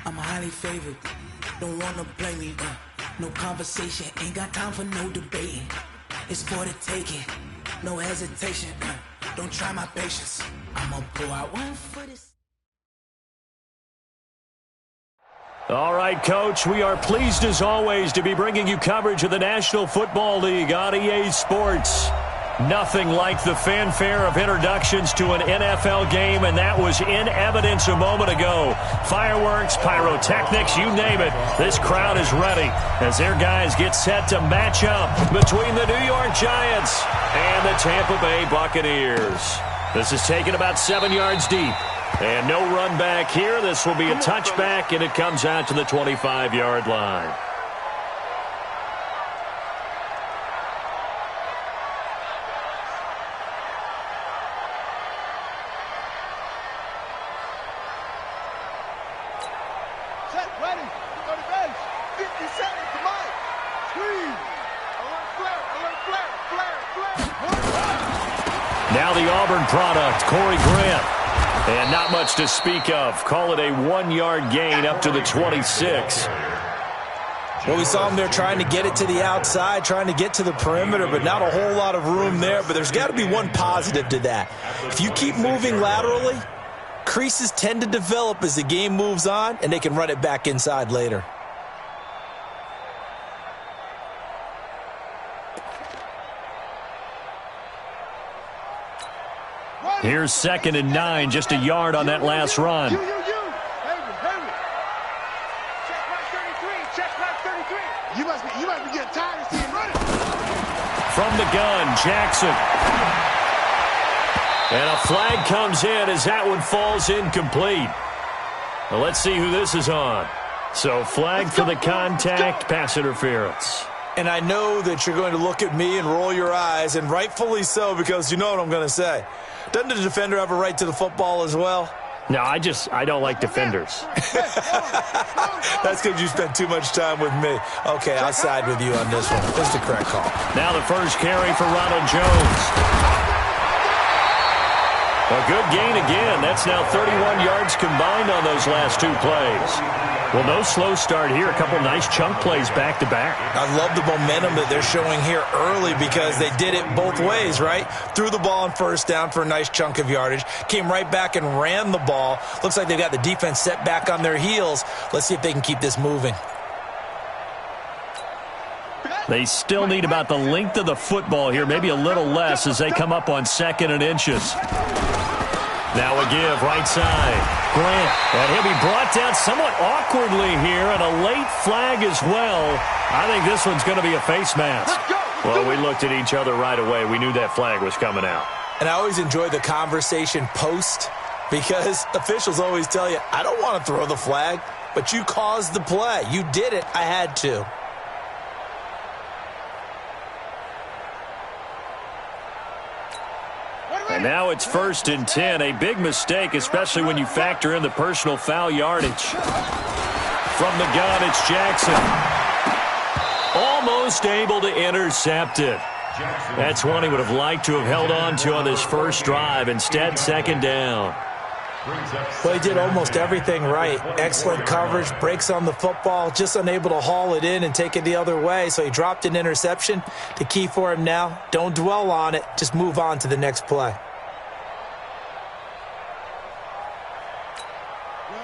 I'm highly favored. Don't wanna play me, no conversation. Ain't got time for no debating. It's for the taking, no hesitation. Don't try my patience. I'ma pour out one for this. All right, Coach, we are pleased as always to be bringing you coverage of the National Football League on EA Sports. Nothing like the fanfare of introductions to an NFL game, and that was in evidence a moment ago. Fireworks, pyrotechnics, you name it. This crowd is ready as their guys get set to match up between the New York Giants and the Tampa Bay Buccaneers. This is taken about 7 yards deep. And no run back here. This will be a touchback, and it comes out to the 25-yard line. Set, ready, go to base. 50 seconds, come on. Squeeze. Alert flare. Now the Auburn product, Corey Grant. And not much to speak of. Call it a 1-yard gain up to the 26. Well, we saw him there trying to get it to the outside, trying to get to the perimeter, but not a whole lot of room there. But there's got to be one positive to that. If you keep moving laterally, creases tend to develop as the game moves on, and they can run it back inside later. Here's 2nd and 9, just a yard on that last run. Check right 33. You must be getting tired of seeing running. From the gun, Jackson. And a flag comes in as that one falls incomplete. Well, let's see who this is on. So flag for the contact, pass interference. And I know that you're going to look at me and roll your eyes, and rightfully so, because you know what I'm going to say. Doesn't the defender have a right to the football as well? No, I don't like defenders. That's because you spent too much time with me. Okay, I'll side with you on this one. That's the correct call. Now the first carry for Ronald Jones. A good gain again. That's now 31 yards combined on those last 2 plays. Well, no slow start here. A couple nice chunk plays back-to-back. I love the momentum that they're showing here early because they did it both ways, right? Threw the ball on first down for a nice chunk of yardage. Came right back and ran the ball. Looks like they've got the defense set back on their heels. Let's see if they can keep this moving. They still need about the length of the football here, maybe a little less as they come up on 2nd and inches. Now a give, right side. Grant, and he'll be brought down somewhat awkwardly here, and a late flag as well. I think this one's going to be a face mask. Well, we looked at each other right away. We knew that flag was coming out. And I always enjoy the conversation post because officials always tell you, I don't want to throw the flag, but you caused the play. You did it. I had to. And now it's 1st and 10. A big mistake, especially when you factor in the personal foul yardage. From the gun, it's Jackson. Almost able to intercept it. That's one he would have liked to have held on to on this first drive. Instead, 2nd down. Well, he did almost everything right. Excellent coverage, breaks on the football, just unable to haul it in and take it the other way. So he dropped an interception. The key for him now, don't dwell on it. Just move on to the next play.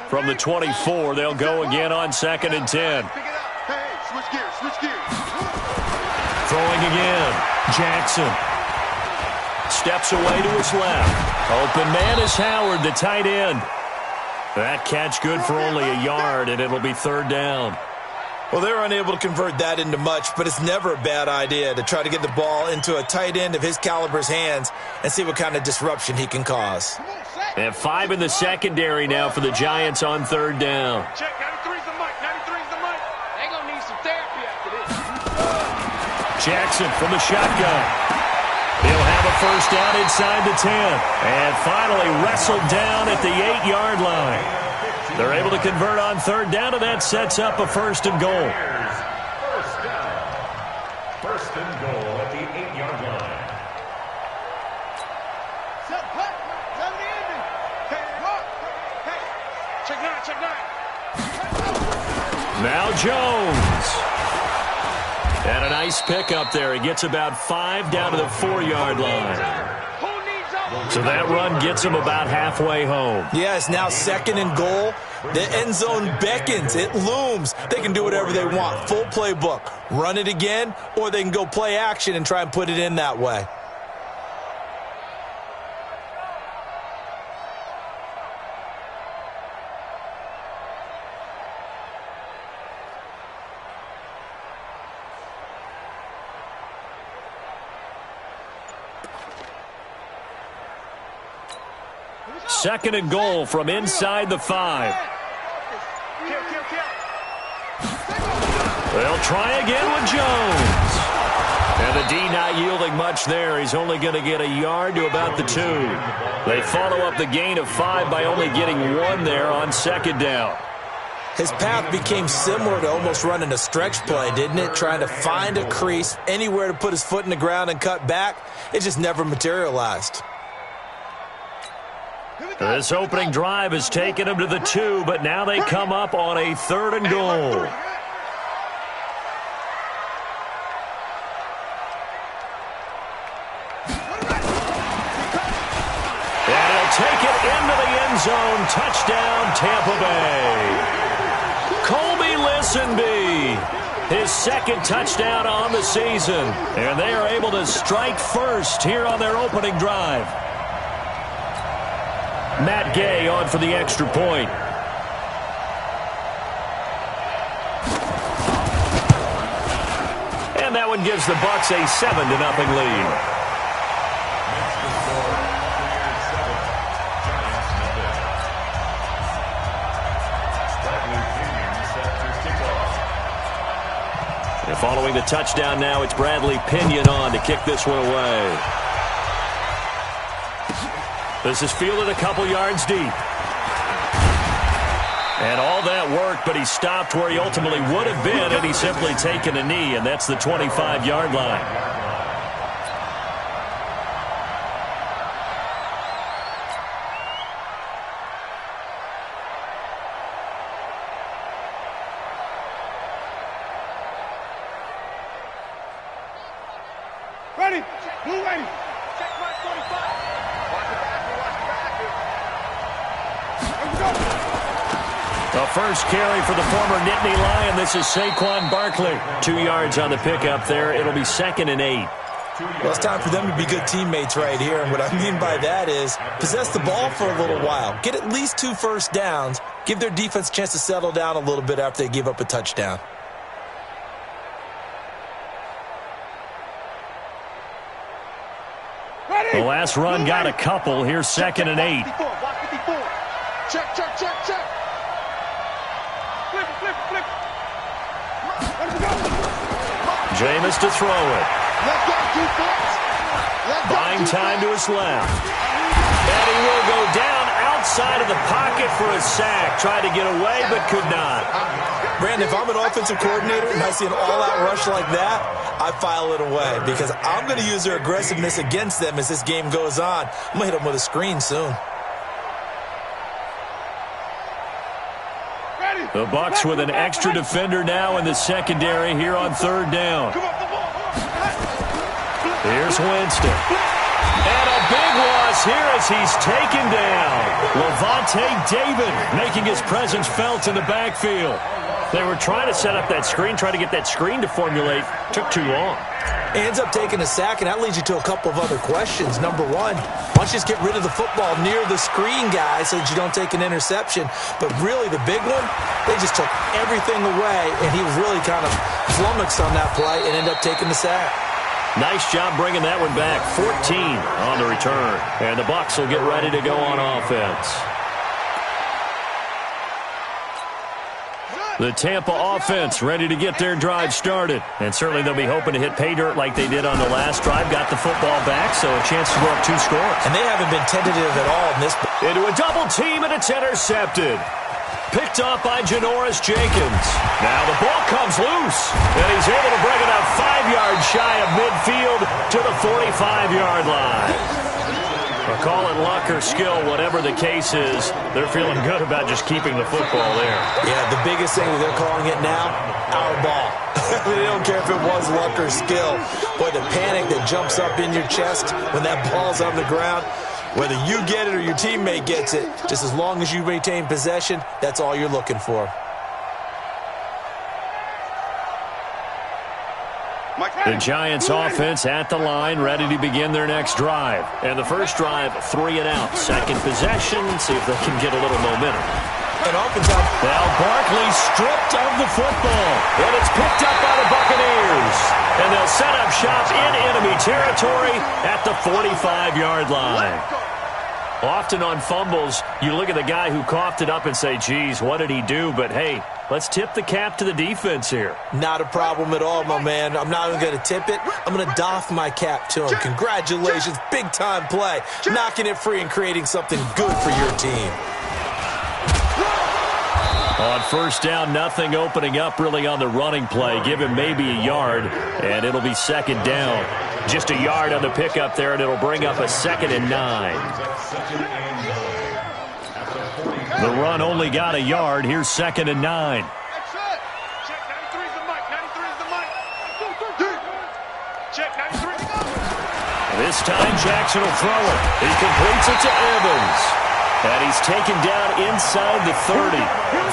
From the 24, they'll go again on 2nd and 10. Hey, switch gears. Throwing again. Jackson. Steps away to his left. Open man is Howard, the tight end. That catch good for only a yard, and it'll be 3rd down. Well, they were unable to convert that into much, but it's never a bad idea to try to get the ball into a tight end of his caliber's hands and see what kind of disruption he can cause. And 5 in the secondary now for the Giants on 3rd down. Check, 93's the mic. They're going to need some therapy after this. Jackson from the shotgun. He'll have a first down inside the 10. And finally wrestled down at the 8-yard line. They're able to convert on 3rd down, and that sets up a 1st and goal. First and goal at the 8-yard line. Check 9. Now Jones. And a nice pickup there. He gets about 5 down to the 4-yard line. So that run gets him about halfway home. Yeah, it's now 2nd and goal. The end zone beckons. It looms. They can do whatever they want. Full playbook. Run it again, or they can go play action and try and put it in that way. Second and goal from inside the 5. They'll try again with Jones. And the D not yielding much there. He's only going to get a yard to about the 2. They follow up the gain of 5 by only getting 1 there on 2nd down. His path became similar to almost running a stretch play, didn't it? Trying to find a crease, anywhere to put his foot in the ground and cut back. It just never materialized. This opening drive has taken him to the 2, but now they come up on a 3rd and goal. And he'll take it into the end zone. Touchdown, Tampa Bay. Colby Listenby, his 2nd touchdown on the season. And they are able to strike first here on their opening drive. Matt Gay on for the extra point. And that one gives the Bucs a 7-0 lead. And following the touchdown now, it's Bradley Pinion on to kick this one away. This is fielded a couple yards deep. And all that work, but he stopped where he ultimately would have been, and he's simply taken a knee, and that's the 25-yard line. Ready? Blue ready. Check my 45. The first carry for the former Nittany Lion. This is Saquon Barkley. 2 yards on the pickup there. It'll be 2nd and 8. Well, it's time for them to be good teammates right here. And what I mean by that is possess the ball for a little while. Get at least 2 first downs. Give their defense a chance to settle down a little bit after they give up a touchdown. The last run got a couple. Here's 2nd and 8. Check, check, check, check. Flip, flip, flip. Jameis to throw it. Let go, defense. Buying time to his left. And he will go down outside of the pocket for a sack. Tried to get away, but could not. Brandon, if I'm an offensive coordinator and I see an all-out rush like that, I file it away because I'm going to use their aggressiveness against them as this game goes on. I'm going to hit them with a screen soon. The Bucs with an extra defender now in the secondary here on 3rd down. Here's Winston. And a big loss here as he's taken down. Levante David making his presence felt in the backfield. They were trying to set up that screen, trying to get that screen to formulate. Took too long. Ends up taking a sack, and that leads you to a couple of other questions. Number one, why don't you just get rid of the football near the screen guy so that you don't take an interception? But really, the big one, they just took everything away, and he was really kind of flummoxed on that play and ended up taking the sack. Nice job bringing that one back. 14 on the return. And the Bucs will get ready to go on offense. The Tampa offense ready to get their drive started. And certainly they'll be hoping to hit pay dirt like they did on the last drive. Got the football back, so a chance to go up 2 scores. And they haven't been tentative at all in this. Into a double team, and it's intercepted. Picked off by Janoris Jenkins. Now the ball comes loose, and he's able to bring it up 5 yards shy of midfield to the 45-yard line. Well, call it luck or skill, whatever the case is, they're feeling good about just keeping the football there. Yeah, the biggest thing that they're calling it now, our ball. They don't care if it was luck or skill. Boy, the panic that jumps up in your chest when that ball's on the ground, whether you get it or your teammate gets it, just as long as you maintain possession, that's all you're looking for. The Giants offense at the line, ready to begin their next drive. And the first drive, 3 and out. Second possession, see if they can get a little momentum. And oftentimes, now Barkley stripped of the football, and it's picked up by the Buccaneers. And they'll set up shop in enemy territory at the 45-yard line. Often on fumbles, you look at the guy who coughed it up and say, geez, what did he do? But, hey, let's tip the cap to the defense here. Not a problem at all, my man. I'm not even going to tip it. I'm going to doff my cap to him. Congratulations, big-time play. Knocking it free and creating something good for your team. On first down, nothing opening up really on the running play. Give him maybe a yard, and it'll be second down. Just a yard on the pickup there, and it'll bring up a 2nd and 9. The run only got a yard. Here's 2nd and 9. This time Jackson will throw it. He completes it to Evans. And he's taken down inside the 30.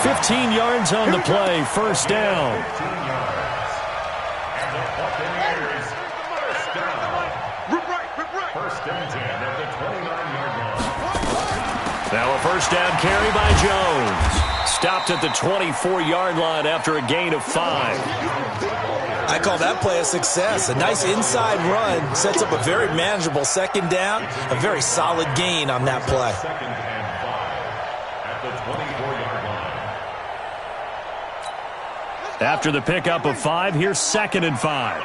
15 yards on the play. First down. Now a first down carry by Jones. Stopped at the 24-yard line after a gain of 5. I call that play a success. A nice inside run sets up a very manageable second down. A very solid gain on that play. After the pickup of 5, here's 2nd and 5.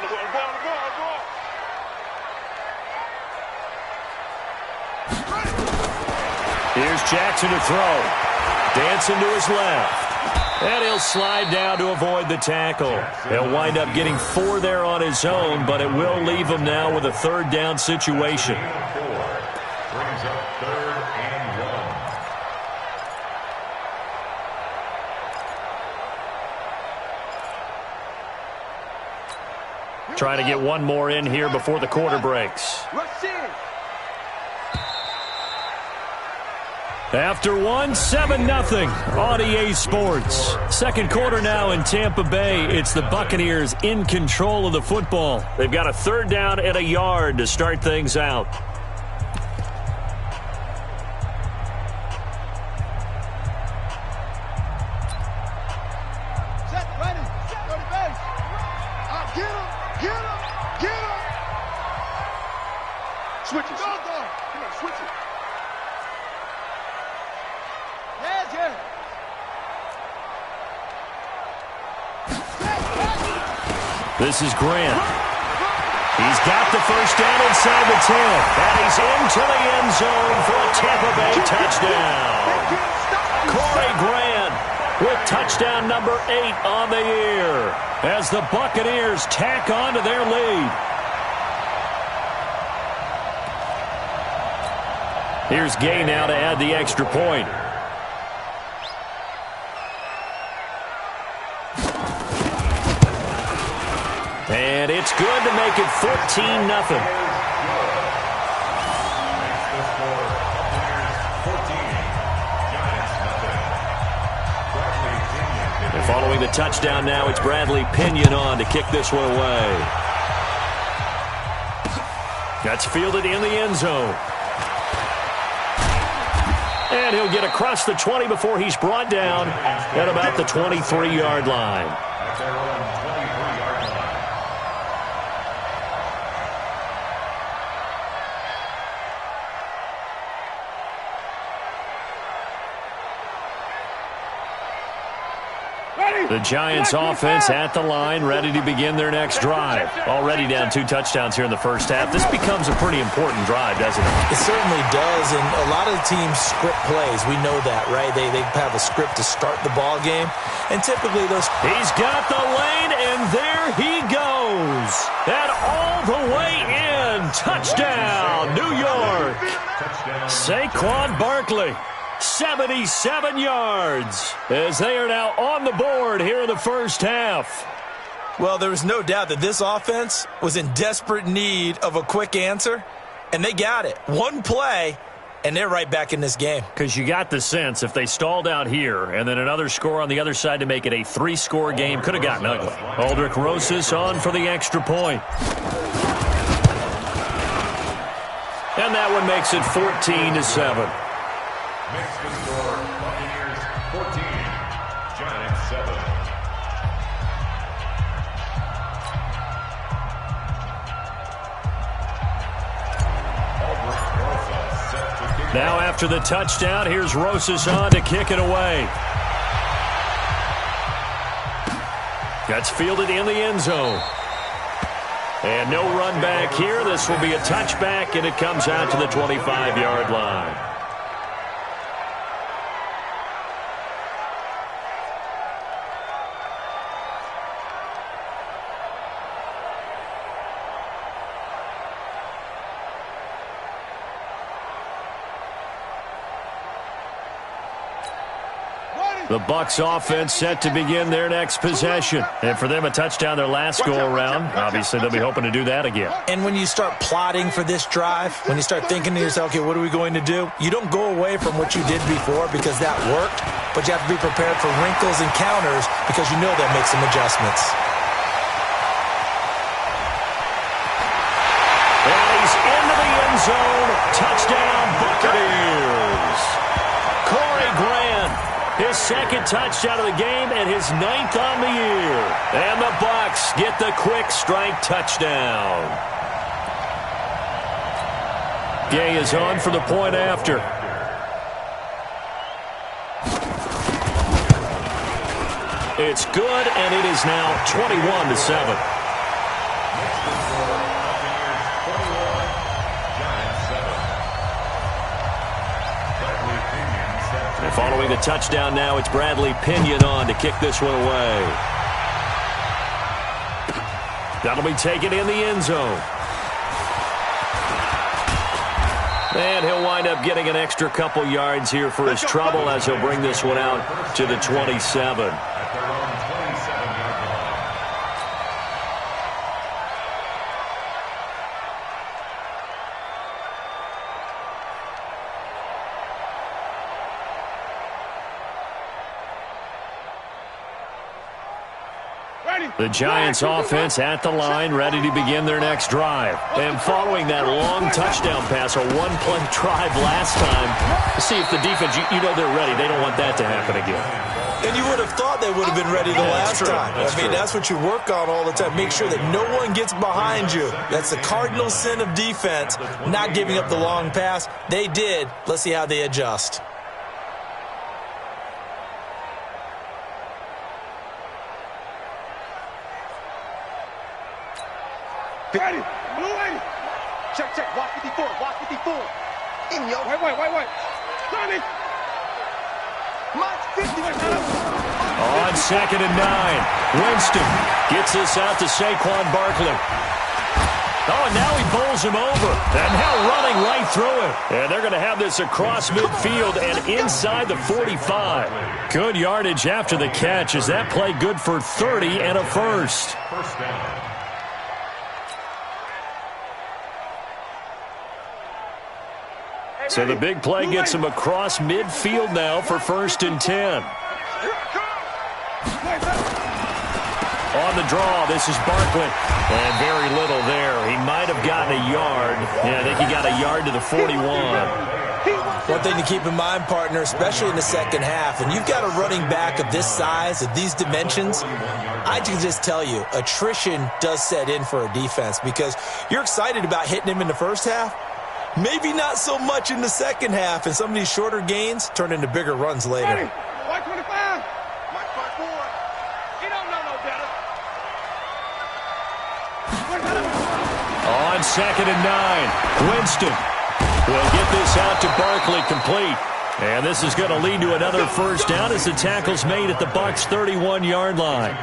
Here's Jackson to throw. Dancing to his left. And he'll slide down to avoid the tackle. He'll wind up getting 4 there on his own, but it will leave him now with a third down situation. Brings up 3rd and 1. Trying to get one more in here before the quarter breaks. After 1, 7-0 on EA Sports. Second quarter now in Tampa Bay. It's the Buccaneers in control of the football. They've got a third down and a yard to start things out. This is Grant. He's got the first down inside the 10. And he's into the end zone for a Tampa Bay touchdown. Corey Grant with touchdown number 8 on the year as the Buccaneers tack on to their lead. Here's Gay now to add the extra point. And it's good to make it 14-0. And following the touchdown now, it's Bradley Pinion on to kick this one away. That's fielded in the end zone. And he'll get across the 20 before he's brought down at about the 23-yard line. That's their own 23-yard line. The Giants offense at the line, ready to begin their next drive. Already down 2 touchdowns here in the first half. This becomes a pretty important drive, doesn't it? It certainly does, and a lot of the teams script plays. We know that, right? They have a script to start the ball game, and typically those... He's got the lane, and there he goes. goes. And all the way in. Touchdown, New York. Saquon Barkley, 77 yards, as they are now on the board here in the first half. Well, there was no doubt that this offense was in desperate need of a quick answer, and they got it. One play, and they're right back in this game. Because you got the sense if they stalled out here and then another score on the other side to make it a 3-score game, could have gotten ugly. Aldrich Rosas on for the extra point. And that one makes it 14-7. Mexican score, Buccaneers 14, Giants 7. Now after the touchdown, here's Rosas on to kick it away. That's fielded in the end zone. And no run back here. This will be a touchback, and it comes out to the 25-yard line. The Bucs offense set to begin their next possession. And for them, a touchdown their last go-around. Obviously, they'll be hoping to do that again. And when you start plotting for this drive, when you start thinking to yourself, okay, what are we going to do? You don't go away from what you did before because that worked, but you have to be prepared for wrinkles and counters because you know they'll make some adjustments. And he's into the end zone. Touchdown, Buccaneers. Corey Grant, his second touchdown of the game and his 9th on the year. And the Bucs get the quick strike touchdown. Gay is on for the point after. It's good, and it is now 21-7. Following the touchdown now, it's Bradley Pinion on to kick this one away. That'll be taken in the end zone. And he'll wind up getting an extra couple yards here for his trouble as he'll bring this one out to the 27. The Giants offense at the line, ready to begin their next drive. And following that long touchdown pass, a one-play drive last time, see if the defense, you know they're ready. They don't want that to happen again. And you would have thought they would have been ready the last time. That's what you work on all the time. Make sure that no one gets behind you. That's the cardinal sin of defense, not giving up the long pass. They did. Let's see how they adjust. Ready, blue lady. Check, walk 54, walk 54. In, yo. Wait. Johnny. March 50. On 2nd and 9, Winston gets this out to Saquon Barkley. Oh, and now he bowls him over. And now running right through it. And they're going to have this across midfield and inside the 45. Good yardage after the catch. Is that play good for 30 and a first? First down. So the big play gets him across midfield now for 1st and 10. On the draw, this is Barkley. And very little there. He might have gotten a yard. Yeah, I think he got a yard to the 41. One thing to keep in mind, partner, especially in the second half, when you've got a running back of this size, of these dimensions, I can just tell you, attrition does set in for a defense because you're excited about hitting him in the first half. Maybe not so much in the second half, and some of these shorter gains turn into bigger runs later. 125. March 4. You don't know no better. On 2nd and 9, Winston will get this out to Barkley complete. And this is going to lead to another first down as the tackle's made at the Bucs' 31-yard line.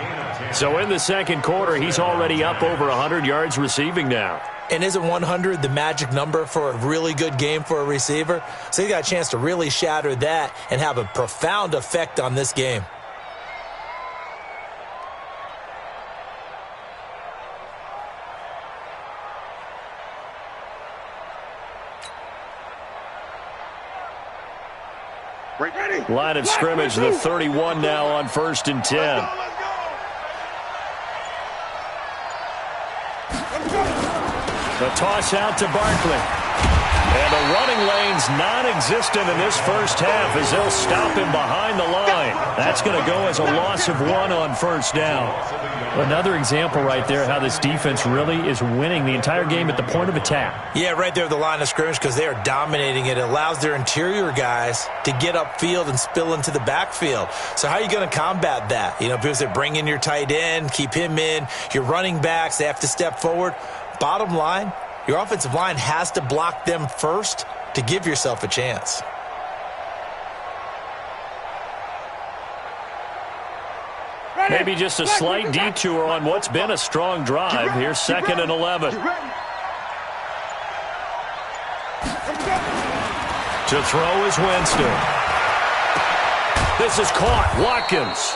So in the second quarter, he's already up over 100 yards receiving now. And isn't 100 the magic number for a really good game for a receiver? So he got a chance to really shatter that and have a profound effect on this game. Line of scrimmage, the 31 now on 1st and 10. The toss out to Barkley. And the running lane's non-existent in this first half as they'll stop him behind the line. That's going to go as a loss of 1 on 1st down. Another example right there how this defense really is winning the entire game at the point of attack. Yeah, right there at the line of scrimmage because they are dominating it. It allows their interior guys to get upfield and spill into the backfield. So how are you going to combat that? You know, because they bring in your tight end, keep him in. Your running backs, they have to step forward. Bottom line, your offensive line has to block them first to give yourself a chance. Maybe just a slight detour on what's been a strong drive. Here's 2nd and 11. To throw is Winston. This is caught. Watkins.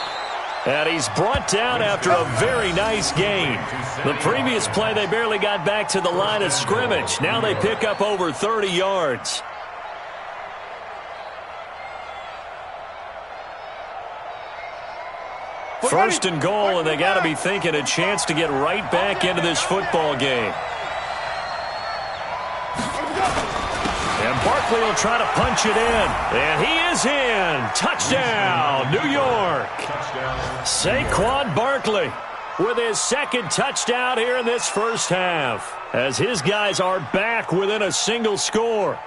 And he's brought down after a very nice gain. The previous play, they barely got back to the line of scrimmage. Now they pick up over 30 yards. First and goal, and they got to be thinking a chance to get right back into this football game. And Barkley will try to punch it in. And he is in. Touchdown, New York. Saquon Barkley with his 2nd touchdown here in this first half, as his guys are back within a single score.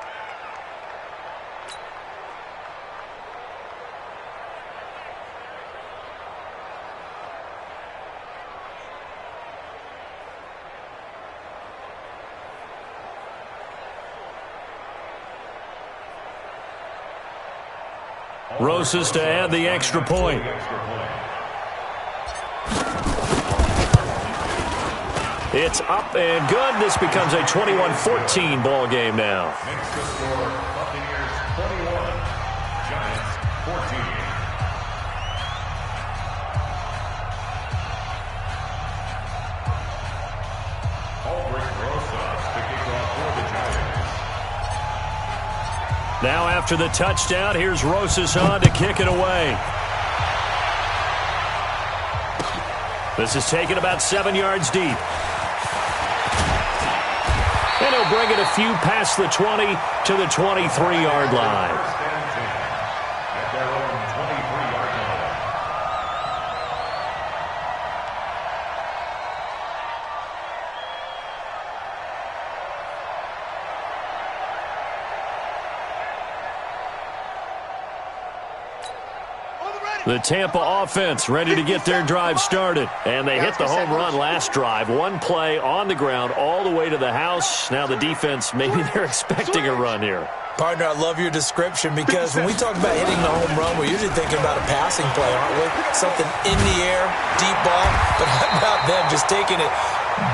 Rosas to add the extra point. It's up and good. This becomes a 21-14 ball game now. Next to score, Buccaneers 21, Giants 14. Aldrich Rosas to kick off for the Giants. Now after the touchdown, here's Rosas on to kick it away. This is taken about 7 yards deep. And he'll bring it a few past the 20 to the 23-yard line. First and 10 at their own 23-yard line. The Tampa offense ready to get their drive started. And they hit the home run last drive. One play on the ground all the way to the house. Now the defense, maybe they're expecting a run here. Partner, I love your description because when we talk about hitting the home run, we're usually thinking about a passing play, aren't we? Something in the air, deep ball. But how about them just taking it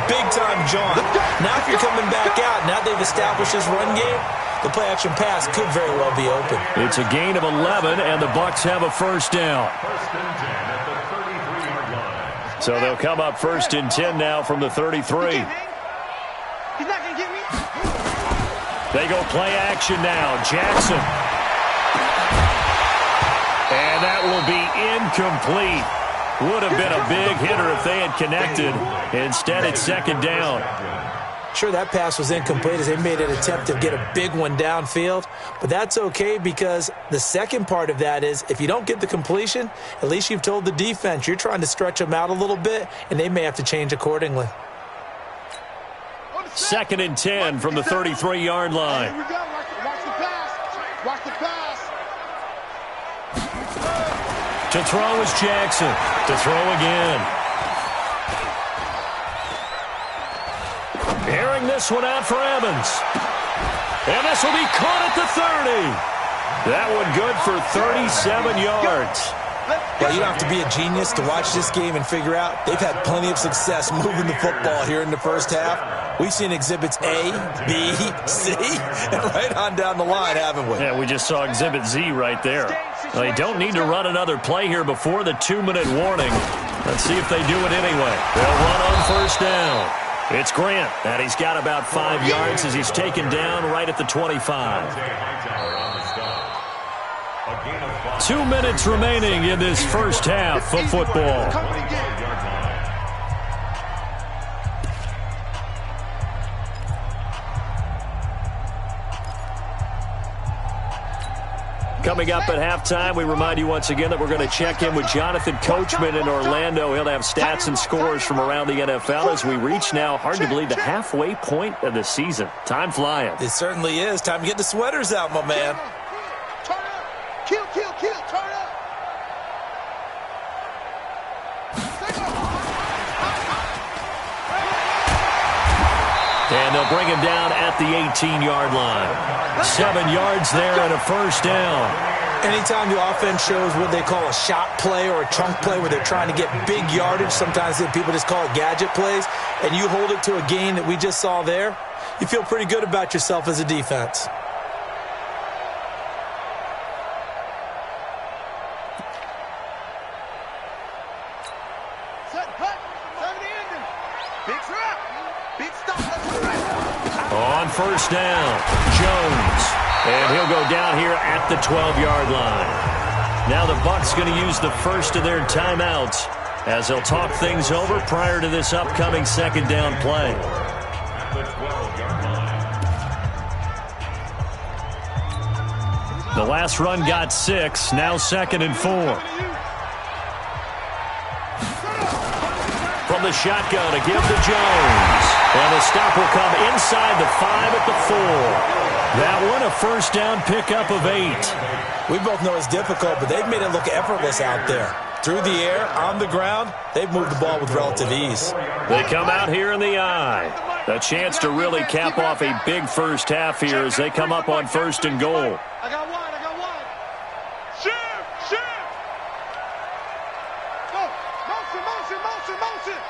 big-time jaunt? Now if you're coming back out, now they've established this run game, the play-action pass could very well be open. It's a gain of 11, and the Bucs have a first down. First and 10 at the 33-yard line. So they'll come up 1st and 10 now from the 33. He's not going to get me. They go play action now. Jackson. And that will be incomplete. Would have been a big hitter if they had connected. Instead, it's 2nd down. Sure, that pass was incomplete as they made an attempt to get a big one downfield, but that's okay because the second part of that is if you don't get the completion, at least you've told the defense you're trying to stretch them out a little bit, and they may have to change accordingly. 2nd and 10 from the 33-yard line. Here we go. Watch the pass. Watch the pass. To throw is Jackson. To throw again. Airing this one out for Evans. And this will be caught at the 30. That one good for 37 yards. Well, you don't have to be a genius to watch this game and figure out they've had plenty of success moving the football here in the first half. We've seen exhibits A, B, C, and right on down the line, haven't we? Yeah, we just saw exhibit Z right there. They don't need to run another play here before the 2-minute warning. Let's see if they do it anyway. They'll run on first down. It's Grant, and he's got about 5 yards as he's taken down right at the 25. 2 minutes remaining in this first half of football. Coming up at halftime, we remind you once again that we're going to check in with Jonathan Coachman in Orlando. He'll have stats and scores from around the NFL as we reach now, hard to believe, the halfway point of the season. Time flying. It certainly is. Time to get the sweaters out, my man. Turn up. Kill. Turn up. And they'll bring him down at the 18-yard line. 7 yards there and a first down. Anytime the offense shows what they call a shot play or a chunk play where they're trying to get big yardage, sometimes people just call it gadget plays, and you hold it to a gain that we just saw there, you feel pretty good about yourself as a defense. On first down, Jones. And he'll go down here at the 12-yard line. Now the Bucs going to use the first of their timeouts as they'll talk things over prior to this upcoming second down play. The last run got 6, now 2nd and 4. From the shotgun to give to Jones. And the stop will come inside the 5 at the 4. That one a first down pickup of 8. We both know it's difficult, but they've made it look effortless out there. Through the air, on the ground, they've moved the ball with relative ease. They come out here in the eye. A chance to really cap off a big first half here as they come up on 1st and goal. I got one. Shift. Go. Motion.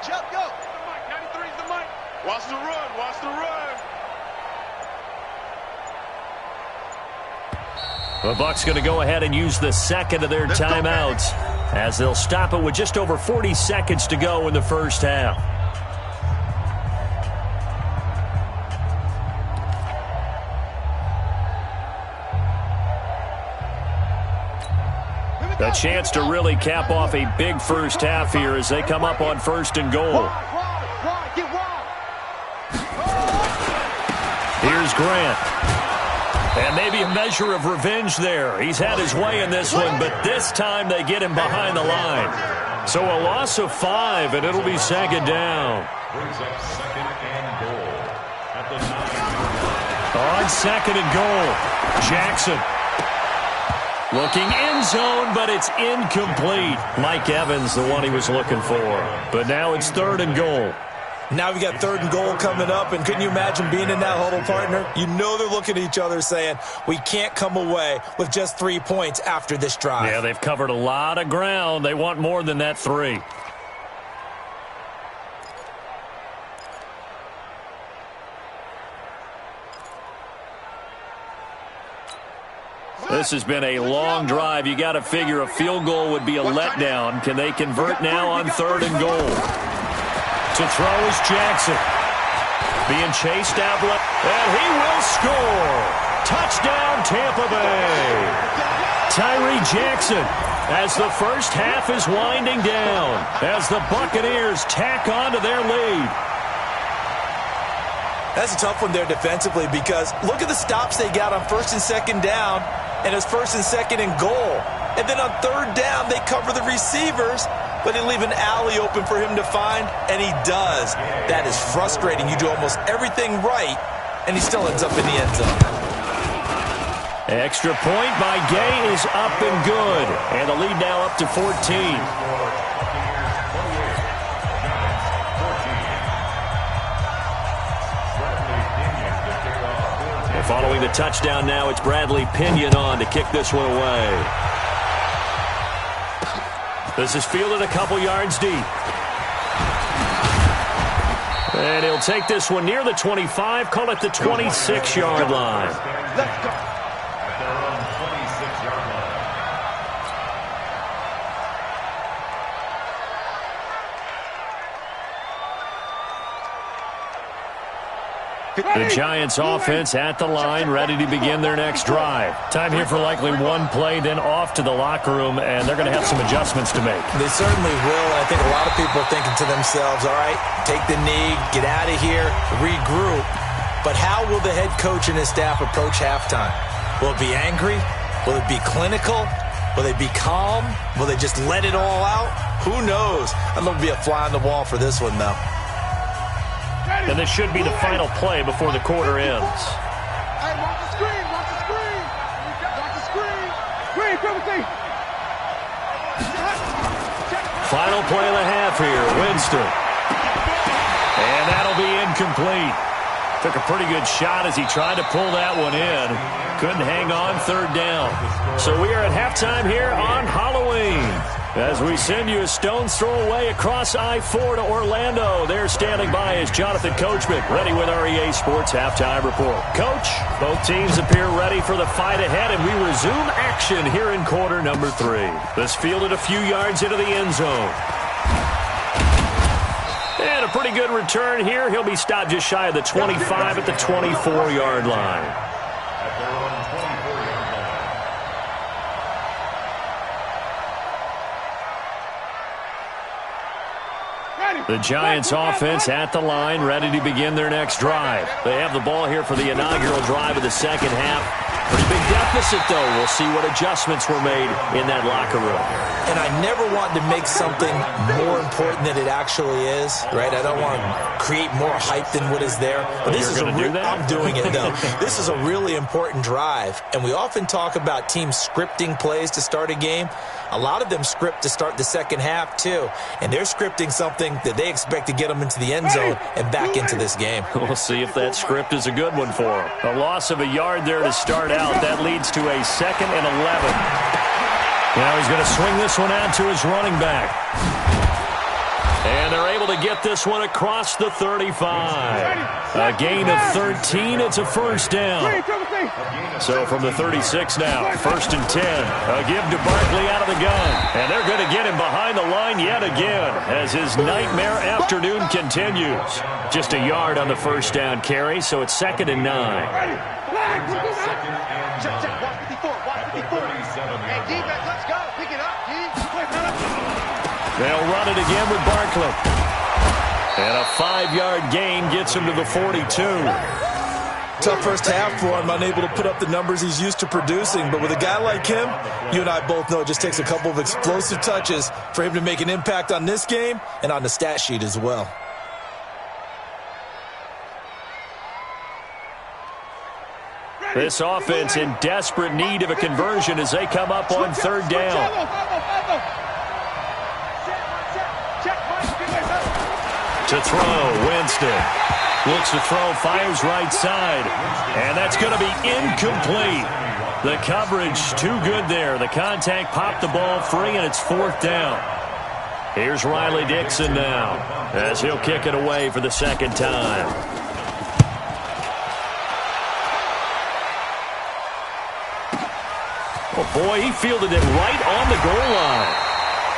Jump, go. 93's the mic. Watch the run. The Bucs going to go ahead and use the second of their timeouts as they'll stop it with just over 40 seconds to go in the first half. A chance to really cap off a big first half here as they come up on 1st and goal. Here's Grant. And maybe a measure of revenge there. He's had his way in this one, but this time they get him behind the line. So a loss of 5, and it'll be 2nd down. On 2nd and goal, Jackson. Looking end zone, but it's incomplete. Mike Evans, the one he was looking for. But now it's 3rd and goal. Now we got 3rd and goal coming up, and couldn't you imagine being in that huddle, partner? You know they're looking at each other saying, we can't come away with just 3 points after this drive. Yeah, they've covered a lot of ground. They want more than that 3. This has been a long drive. You got to figure a field goal would be a letdown. Can they convert now on 3rd and goal? To throw is Jackson. Being chased out left, and he will score. Touchdown, Tampa Bay. Tyree Jackson as the first half is winding down as the Buccaneers tack on to their lead. That's a tough one there defensively because look at the stops they got on 1st and 2nd down, and it's 1st and 2nd and goal. And then on 3rd down, they cover the receivers, but they leave an alley open for him to find, and he does. That is frustrating. You do almost everything right, and he still ends up in the end zone. Extra point by Gay is up and good, and the lead now up to 14. Following the touchdown now, it's Bradley Pinion on to kick this one away. This is fielded a couple yards deep. And he'll take this one near the 25, call it the 26-yard line. Let's go. At their own 26-yard line. The Giants offense at the line, ready to begin their next drive. Time here for likely one play, then off to the locker room, and they're going to have some adjustments to make. They certainly will. I think a lot of people are thinking to themselves, all right, take the knee, get out of here, regroup. But how will the head coach and his staff approach halftime? Will it be angry? Will it be clinical? Will they be calm? Will they just let it all out? Who knows? I'd love to be a fly on the wall for this one, though. And this should be the final play before the quarter ends. Hey, watch the screen, watch the screen. Watch the screen. Screen, Timothy. Final play of the half here, Winston. And that'll be incomplete. Took a pretty good shot as he tried to pull that one in. Couldn't hang on, third down. So we are at halftime here on Halloween, as we send you a stone's throw away across I-4 to Orlando. There standing by is Jonathan Coachman, ready with our EA Sports Halftime Report. Coach, both teams appear ready for the fight ahead, and we resume action here in quarter number 3. This fielded a few yards into the end zone. And a pretty good return here. He'll be stopped just shy of the 25 at the 24-yard line. At their own 24-yard line. The Giants offense at the line, ready to begin their next drive. They have the ball here for the inaugural drive of the second half. Pretty big deficit, though. We'll see what adjustments were made in that locker room. And I never want to make something more important than it actually is, right? I don't want to create more hype than what is there. But this is do that? I'm doing it, though. This is a really important drive. And we often talk about teams scripting plays to start a game. A lot of them script to start the second half, too. And they're scripting something that they expect to get them into the end zone and back into this game. We'll see if that script is a good one for them. A loss of a yard there to start out. That leads to a 2nd and 11. Now he's going to swing this one out to his running back. And they're able to get this one across the 35. A gain of 13. It's a first down. So from the 36 now, 1st and 10. A give to Barkley out of the gun. And they're going to get him behind the line yet again as his nightmare afternoon continues. Just a yard on the first down carry, so it's 2nd and 9. Check, check, watch 54, watch 54. Hey, defense, let's go. Pick it up, D. They'll run it again with Barkley. And a 5-yard gain gets him to the 42. Tough first half for him, unable to put up the numbers he's used to producing. But with a guy like him, you and I both know it just takes a couple of explosive touches for him to make an impact on this game and on the stat sheet as well. This offense in desperate need of a conversion as they come up on 3rd down. To throw, Winston. Looks to throw, fires right side. And that's going to be incomplete. The coverage too good there. The contact popped the ball free, and it's 4th down. Here's Riley Dixon now as he'll kick it away for the 2nd time. Oh, boy, he fielded it right on the goal line.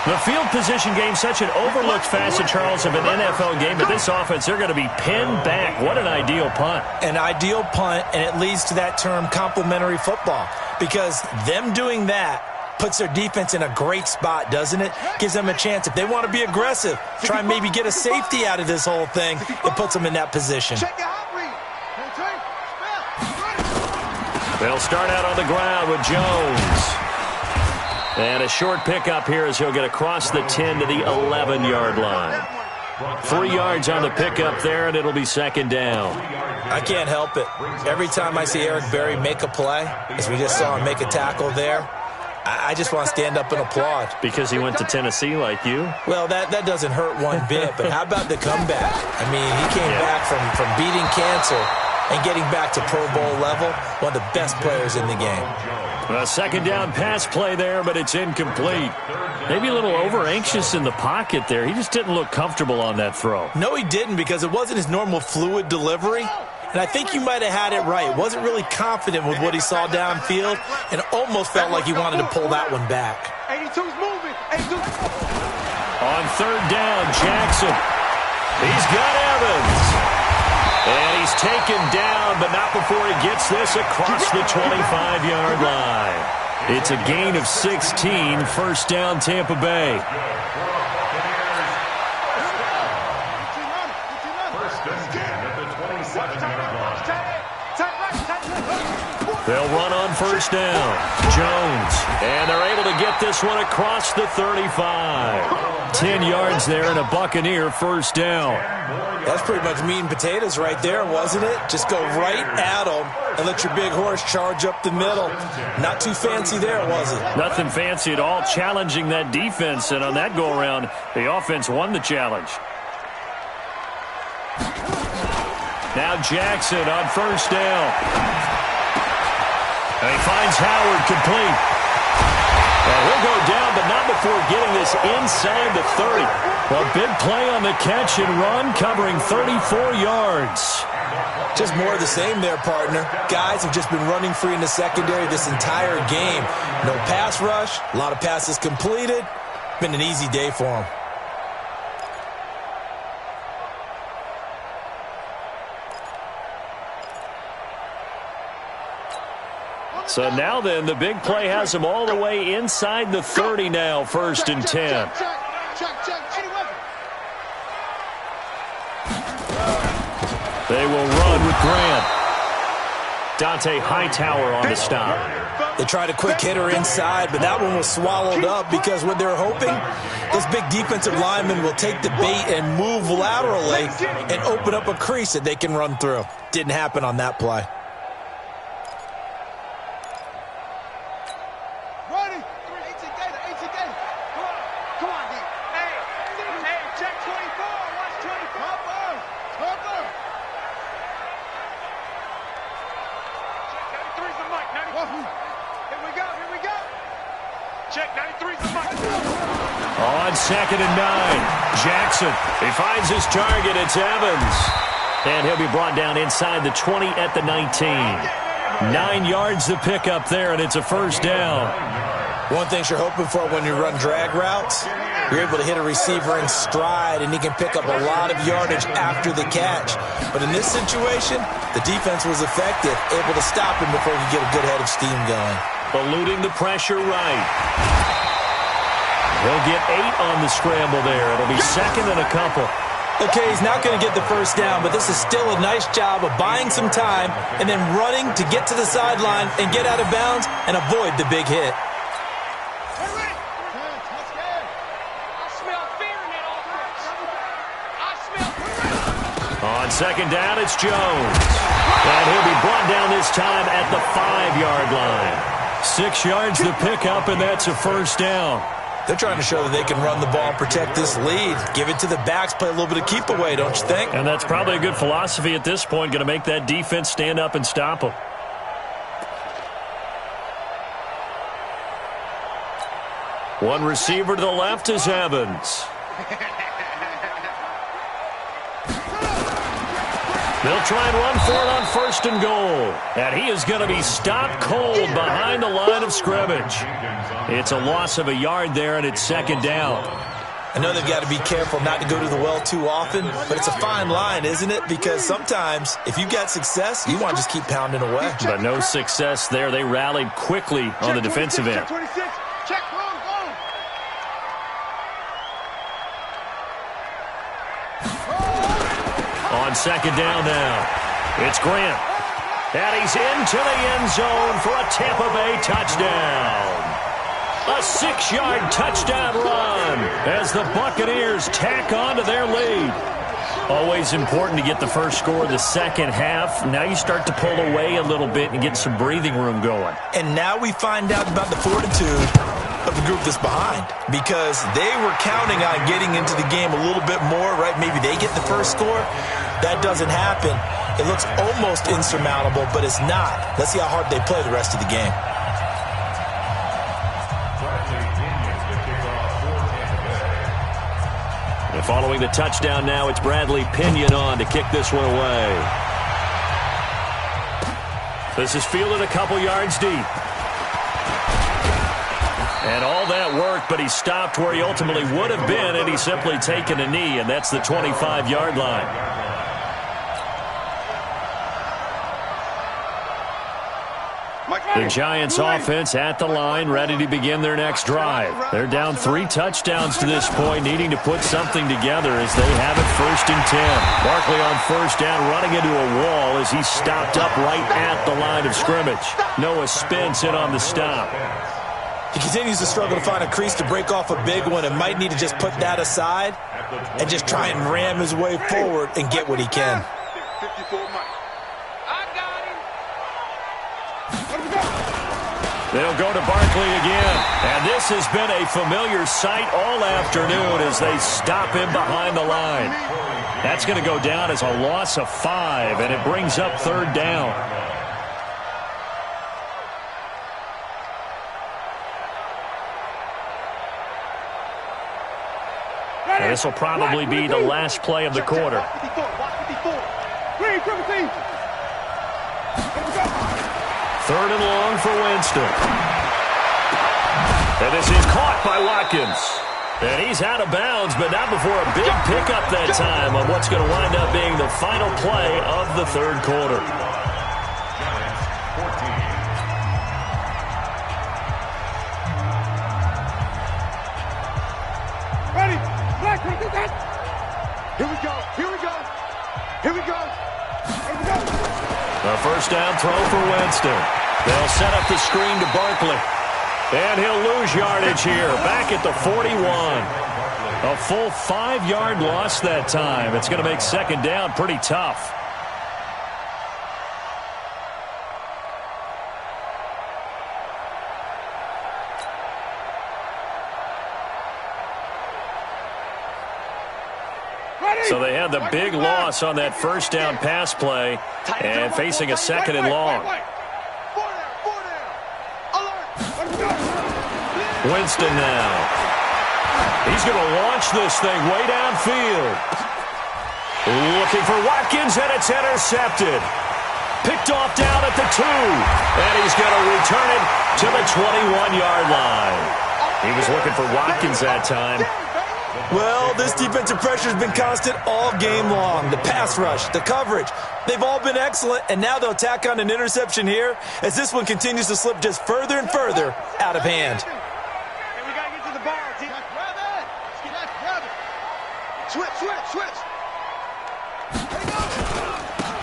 The field position game, such an overlooked facet, Charles, of an NFL game, but this offense, they're going to be pinned back. What an ideal punt. An ideal punt, and it leads to that term complementary football, because them doing that puts their defense in a great spot, doesn't it? Gives them a chance. If they want to be aggressive, try and maybe get a safety out of this whole thing, it puts them in that position. They'll start out on the ground with Jones. And a short pickup here as he'll get across the 10 to the 11-yard line. 3 yards on the pickup there, and it'll be 2nd down. I can't help it. Every time I see Eric Berry make a play, as we just saw him make a tackle there, I just want to stand up and applaud. Because he went to Tennessee like you? Well, that doesn't hurt one bit, but how about the comeback? I mean, he came back from beating cancer and getting back to Pro Bowl level, one of the best players in the game. A second down pass play there, but it's incomplete. Maybe a little over-anxious in the pocket there. He just didn't look comfortable on that throw. No, he didn't, because it wasn't his normal fluid delivery. And I think you might have had it right. Wasn't really confident with what he saw downfield and almost felt like he wanted to pull that one back. 82's moving. 82. On third down, Jackson. He's got Evans. And he's taken down, but not before he gets this across the 25-yard line. It's a gain of 16, first down Tampa Bay. They'll run on first down. Jones. And they're able to get this one across the 35. 10 yards there and a Buccaneer first down. That's pretty much meat and potatoes right there, wasn't it? Just go right at them and let your big horse charge up the middle. Not too fancy there, was it? Nothing fancy at all, challenging that defense. And on that go-around, the offense won the challenge. Now Jackson on first down. And he finds Howard complete. And he'll go down, but not before getting this inside the 30. A big play on the catch and run, covering 34 yards. Just more of the same there, partner. Guys have just been running free in the secondary this entire game. No pass rush, a lot of passes completed. Been an easy day for them. So now then, the big play has them all the way inside the 30 now, first and 10. They will run with Grant. Dante Hightower on the stop. They tried a quick hitter inside, but that one was swallowed up because what they're hoping, this big defensive lineman will take the bait and move laterally and open up a crease that they can run through. Didn't happen on that play. On second and 9, Jackson. He finds his target. It's Evans. And he'll be brought down inside the 20 at the 19. 9 yards to pick up there, and it's a first down. One thing you're hoping for when you run drag routes, you're able to hit a receiver in stride, and he can pick up a lot of yardage after the catch. But in this situation, the defense was effective, able to stop him before he could get a good head of steam going. Eluding the pressure right. He'll get 8 on the scramble there. It'll be second and a couple. Okay, he's not going to get the first down, but this is still a nice job of buying some time and then running to get to the sideline and get out of bounds and avoid the big hit. On second down, it's Jones. And he'll be brought down this time at the 5-yard line. 6 yards to pick up, and that's a first down. They're trying to show that they can run the ball and protect this lead. Give it to the backs, play a little bit of keep away, don't you think? And that's probably a good philosophy at this point, going to make that defense stand up and stop them. One receiver to the left is Evans. They'll try and run for it on first and goal. And he is going to be stopped cold behind the line of scrimmage. It's a loss of a yard there, and it's second down. I know they've got to be careful not to go to the well too often, but it's a fine line, isn't it? Because sometimes, if you got success, you want to just keep pounding away. But no success there. They rallied quickly on the defensive end. On second down now, it's Grant. And he's into the end zone for a Tampa Bay touchdown. A 6-yard touchdown run as the Buccaneers tack on to their lead. Always important to get the first score of the second half. Now you start to pull away a little bit and get some breathing room going. And now we find out about the fortitude of the group that's behind, because they were counting on getting into the game a little bit more, right? Maybe they get the first score. that doesn't happen, it looks almost insurmountable, but it's not. Let's see how hard they play the rest of the game. And following the touchdown now, it's Bradley Pinion on to kick this one away. This is fielded a couple yards deep. And all that work, but he stopped where he ultimately would have been, and he's simply taken a knee, and that's the 25-yard line. The Giants offense at the line, ready to begin their next drive. They're down 3 touchdowns to this point, needing to put something together as they have it 1st and 10. Barkley on 1st down, running into a wall as he's stopped up right at the line of scrimmage. Noah Spence in on the stop. He continues to struggle to find a crease to break off a big one and might need to just put that aside and just try and ram his way forward and get what he can. They'll go to Barkley again. And this has been a familiar sight all afternoon as they stop him behind the line. That's going to go down as a loss of 5, and it brings up 3rd down. And this will probably be the last play of the quarter. 3rd and long for Winston. And this is caught by Watkins. And he's out of bounds, but not before a big pickup that time on what's going to wind up being the final play of the 3rd quarter. Ready? Black, here we go. Here we go. Here we go. Here we go. A 1st down throw for Winston. They'll set up the screen to Barkley. And he'll lose yardage here, back at the 41. A full 5-yard loss that time. It's going to make 2nd down pretty tough. So they had the big loss on that 1st down pass play and facing a 2nd and long. Winston now. He's going to launch this thing way downfield. Looking for Watkins, and it's intercepted. Picked off down at the 2. And he's going to return it to the 21-yard line. He was looking for Watkins that time. Well, this defensive pressure has been constant all game long. The pass rush, the coverage, they've all been excellent, and now they'll tack on an interception here as this one continues to slip just further and further out of hand. Hey, we got to get to the ball, team. Grab it. Grab it. Switch.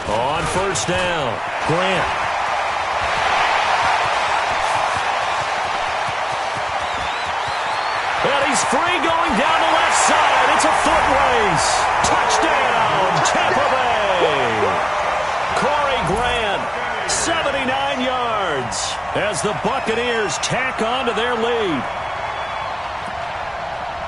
On 1st down, Grant. And he's free going down the left side. It's a foot race. Touchdown, Tampa Bay. Corey Grant, 79 yards as the Buccaneers tack on to their lead.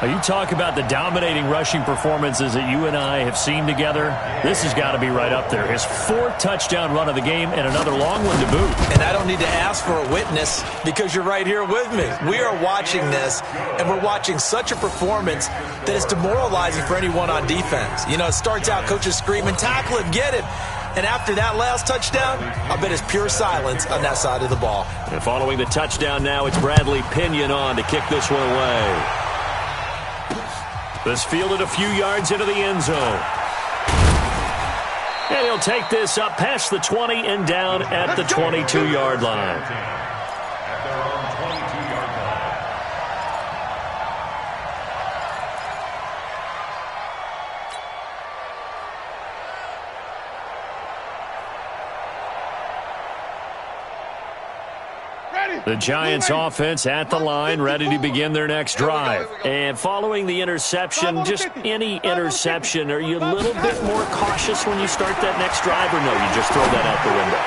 You talk about the dominating rushing performances that you and I have seen together. This has got to be right up there. His 4th touchdown run of the game and another long one to boot. And I don't need to ask for a witness because you're right here with me. We are watching this, and we're watching such a performance that is demoralizing for anyone on defense. You know, it starts out, coaches screaming, tackle him, get him. And after that last touchdown, I bet it's pure silence on that side of the ball. And following the touchdown now, it's Bradley Pinion on to kick this one away. This fielded a few yards into the end zone. And he'll take this up past the 20 and down at the 22-yard line. The Giants offense at the line, ready to begin their next drive. And following the interception, just any interception, are you a little bit more cautious when you start that next drive, or no, you just throw that out the window?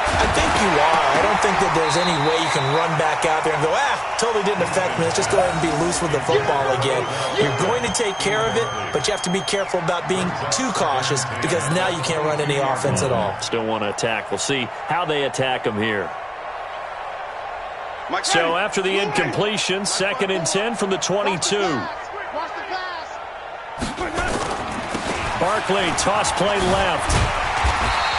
I think you are. I don't think that there's any way you can run back out there and go, totally didn't affect me. Let's just go ahead and be loose with the football again. You're going to take care of it, but you have to be careful about being too cautious because now you can't run any offense at all. Still want to attack. We'll see how they attack them here. So after the incompletion, 2nd and 10 from the 22. Barkley, toss play left.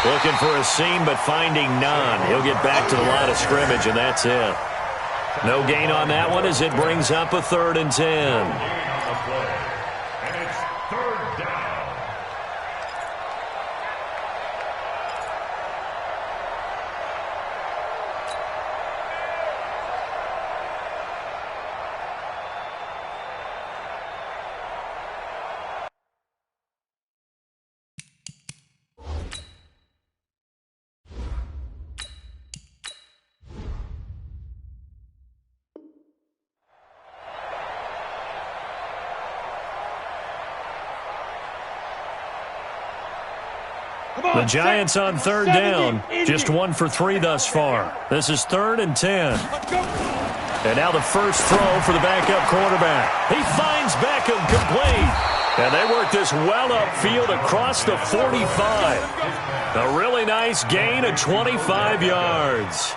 Looking for a seam, but finding none. He'll get back to the line of scrimmage, and that's it. No gain on that one as it brings up a 3rd and 10. And it's 3rd down. The Giants on 3rd down, just 1 for 3 thus far. This is 3rd and 10. And now the first throw for the backup quarterback. He finds Beckham complete. And they work this well upfield across the 45. A really nice gain of 25 yards.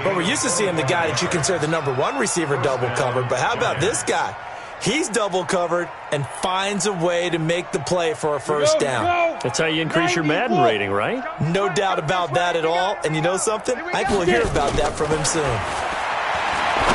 But we're used to seeing the guy that you consider the #1 receiver double covered. But how about this guy? He's double covered and finds a way to make the play for a first down. That's how you increase your Madden rating, right? No doubt about that at all. And you know something? I think we'll hear about that from him soon.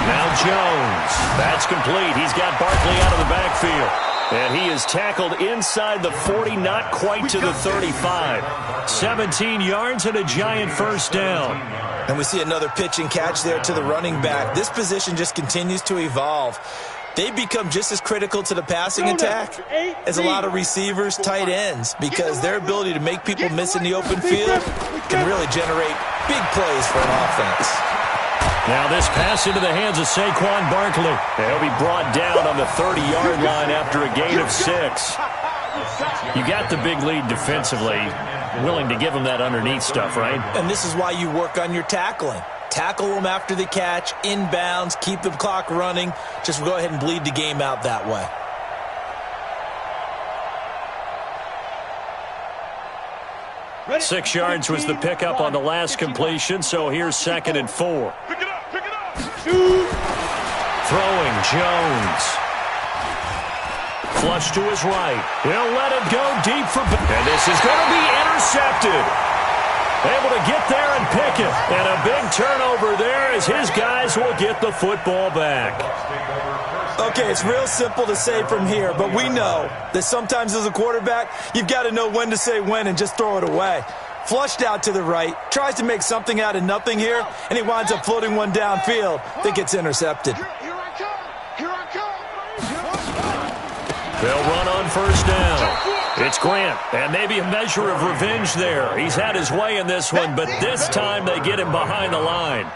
Now Jones. That's complete. He's got Barkley out of the backfield. And he is tackled inside the 40, not quite to the 35. 17 yards and a Giant first down. And we see another pitch and catch there to the running back. This position just continues to evolve. They become just as critical to the passing attack as a lot of receivers, tight ends, because their ability to make people miss in the open field can really generate big plays for an offense. Now this pass into the hands of Saquon Barkley. He'll be brought down on the 30-yard line after a gain of 6. You got the big lead defensively, willing to give him that underneath stuff, right? And this is why you work on your tackling. Tackle them after the catch, inbounds, keep the clock running. Just go ahead and bleed the game out that way. Ready? 6 yards was the pickup on the last completion, so here's 2nd and 4. Pick it up, pick it up. Throwing, Jones. Flush to his right. He'll let it go deep for... And this is going to be intercepted. Able to get there and pick it. And a big turnover there as his guys will get the football back. Okay, it's real simple to say from here, but we know that sometimes as a quarterback, you've got to know when to say when and just throw it away. Flushed out to the right, tries to make something out of nothing here, and he winds up floating one downfield that gets intercepted. They'll run on first down. It's Grant, and maybe a measure of revenge there. He's had his way in this one, but this time they get him behind the line.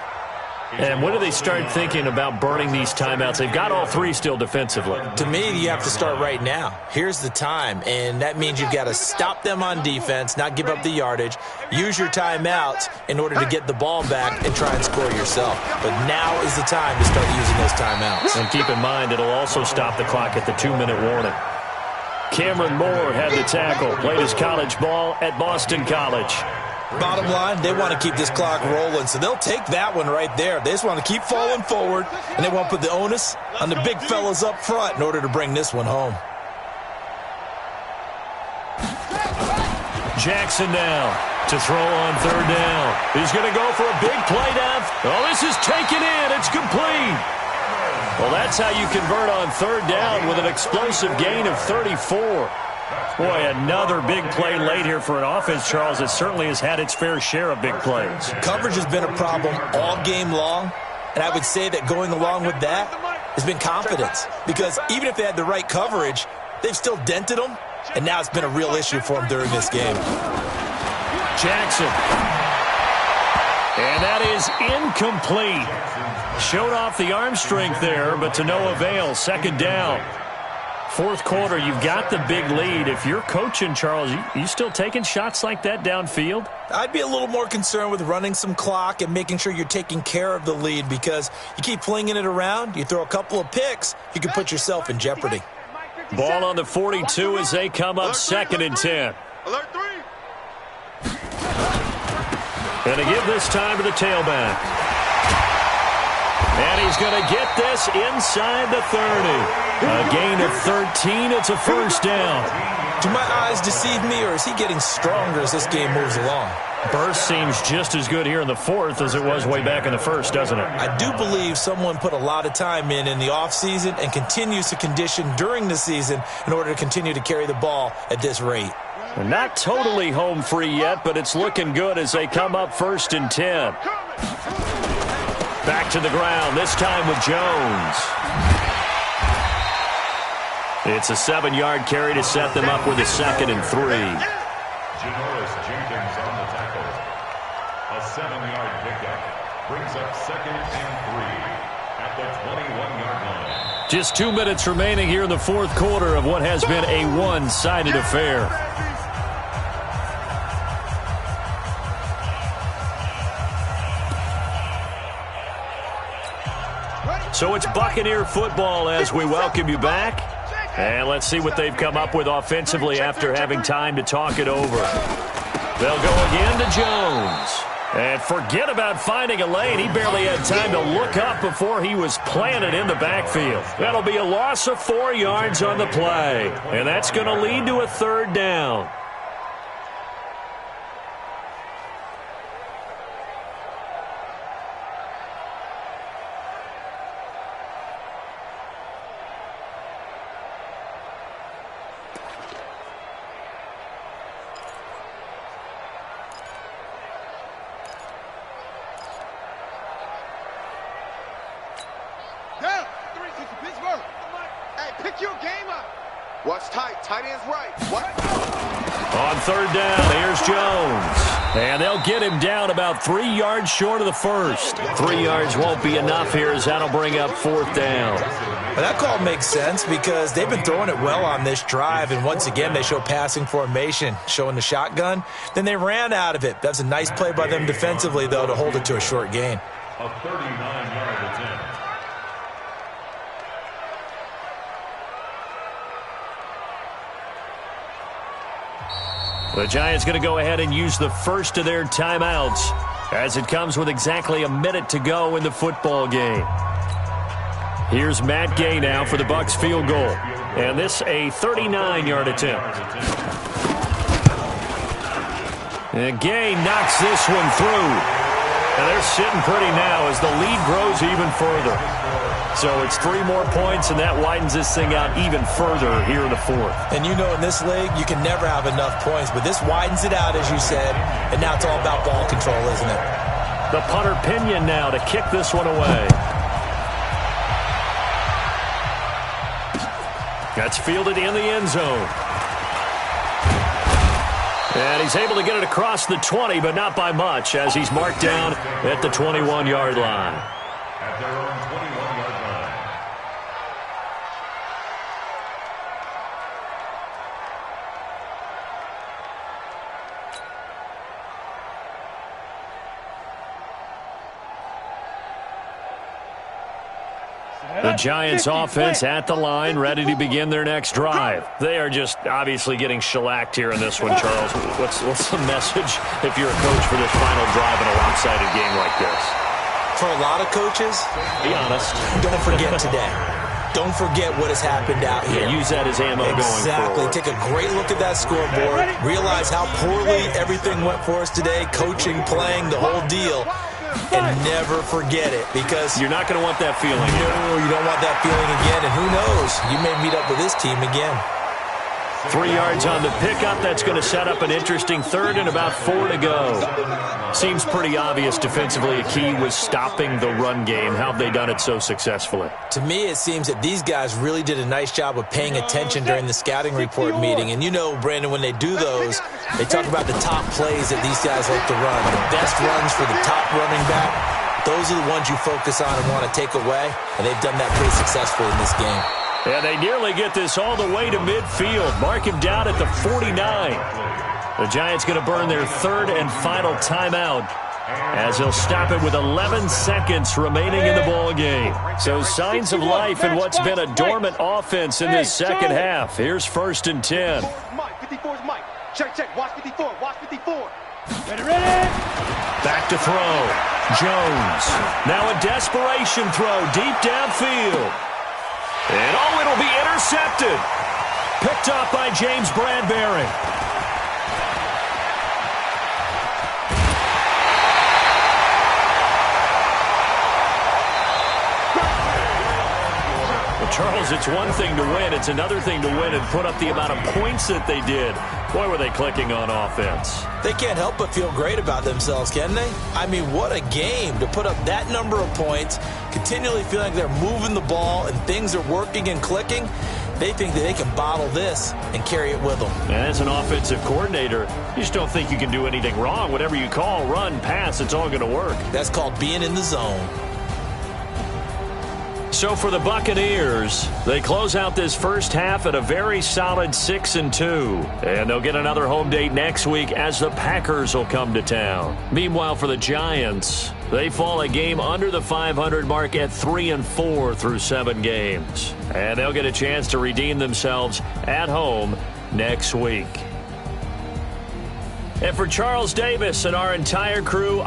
And when do they start thinking about burning these timeouts? They've got all 3 still defensively. To me, you have to start right now. Here's the time, and that means you've got to stop them on defense, not give up the yardage, use your timeouts in order to get the ball back and try and score yourself. But now is the time to start using those timeouts. And keep in mind, it'll also stop the clock at the 2-minute warning. Cameron Moore had the tackle, played his college ball at Boston College. Bottom line, they want to keep this clock rolling, so they'll take that one right there. They just want to keep falling forward, and they want to put the onus on the big fellas up front in order to bring this one home. Jackson now to throw on 3rd down. He's going to go for a big play down. Oh, this is taken in. It's complete. Well, that's how you convert on 3rd down with an explosive gain of 34. Boy, another big play late here for an offense, Charles. It certainly has had its fair share of big plays. Coverage has been a problem all game long, and I would say that going along with that has been confidence. Because even if they had the right coverage, they've still dented them, and now it's been a real issue for them during this game. Jackson. And that is incomplete. Showed off the arm strength there, but to no avail. 2nd down. Fourth quarter, you've got the big lead. If you're coaching, Charles, you still taking shots like that downfield? I'd be a little more concerned with running some clock and making sure you're taking care of the lead, because you keep flinging it around, you throw a couple of picks, you can put yourself in jeopardy. Ball on the 42 as they come up 2nd and 10. Alert 3. And to give this time to the tailback. And he's going to get this inside the 30. A gain of 13. It's a first down. Do my eyes deceive me, or is he getting stronger as this game moves along? Burst seems just as good here in the fourth as it was way back in the first, doesn't it? I do believe someone put a lot of time in the offseason and continues to condition during the season in order to continue to carry the ball at this rate. They're not totally home free yet, but it's looking good as they come up 1st and 10. Back to the ground, this time with Jones. It's a 7-yard carry to set them up with a 2nd and 3. Janoris Jenkins on the tackle. A 7-yard pickup brings up 2nd and 3 at the 21-yard line. Just 2 minutes remaining here in the fourth quarter of what has been a one-sided affair. So it's Buccaneer football as we welcome you back. And let's see what they've come up with offensively after having time to talk it over. They'll go again to Jones. And forget about finding a lane. He barely had time to look up before he was planted in the backfield. That'll be a loss of 4 yards on the play. And that's going to lead to a 3rd down. Watch tight. Tight end's right. What? On 3rd down, here's Jones. And they'll get him down about 3 yards short of the first. 3 yards won't be enough here as that'll bring up 4th down. Well, that call makes sense because they've been throwing it well on this drive, and once again they show passing formation, showing the shotgun. Then they ran out of it. That's a nice play by them defensively, though, to hold it to a short gain. A 39-yard attempt. The Giants going to go ahead and use the first of their timeouts as it comes with exactly a minute to go in the football game. Here's Matt Gay now for the Bucs field goal. And this a 39-yard attempt. And Gay knocks this one through. And they're sitting pretty now as the lead grows even further. So it's 3 more points, and that widens this thing out even further here in the fourth. And you know in this league, you can never have enough points, but this widens it out, as you said, and now it's all about ball control, isn't it? The punter Pinion now to kick this one away. That's fielded in the end zone. And he's able to get it across the 20, but not by much, as he's marked down at the 21-yard line. At their own 21-yard line. The Giants offense at the line, ready to begin their next drive. They are just obviously getting shellacked here in this one, Charles. What's the message if you're a coach for this final drive in a lopsided game like this? For a lot of coaches, be honest, don't forget today. Don't forget what has happened out here. Yeah, use that as ammo going forward. Exactly. Take a great look at that scoreboard. Realize how poorly everything went for us today. Coaching, playing, the whole deal. And never forget it, because you're not going to want that feeling. No, you don't want that feeling again. And who knows? You may meet up with this team again. 3 yards on the pickup. That's going to set up an interesting 3rd and about 4 to go. Seems pretty obvious defensively a key was stopping the run game. How have they done it so successfully? To me, it seems that these guys really did a nice job of paying attention during the scouting report meeting. And you know, Brandon, when they do those, they talk about the top plays that these guys like to run. The best runs for the top running back. Those are the ones you focus on and want to take away. And they've done that pretty successfully in this game. And they nearly get this all the way to midfield. Mark him down at the 49. The Giants going to burn their third and final timeout, as they'll stop it with 11 seconds remaining in the ball game. So signs of life in what's been a dormant offense in this second half. Here's 1st and 10. Mike, 54 is Mike. Check. Watch 54. Watch 54. Ready. Back to throw. Jones. Now a desperation throw deep downfield. And it'll be intercepted. Picked up by James Bradbury. Charles, it's one thing to win. It's another thing to win and put up the amount of points that they did. Boy, were they clicking on offense. They can't help but feel great about themselves, can they? I mean, what a game to put up that number of points, continually feeling like they're moving the ball and things are working and clicking. They think that they can bottle this and carry it with them. And as an offensive coordinator, you just don't think you can do anything wrong. Whatever you call, run, pass, it's all going to work. That's called being in the zone. So for the Buccaneers, they close out this first half at a very solid 6-2. And they'll get another home date next week as the Packers will come to town. Meanwhile, for the Giants, they fall a game under the 500 mark at 3-4 through 7 games. And they'll get a chance to redeem themselves at home next week. And for Charles Davis and our entire crew,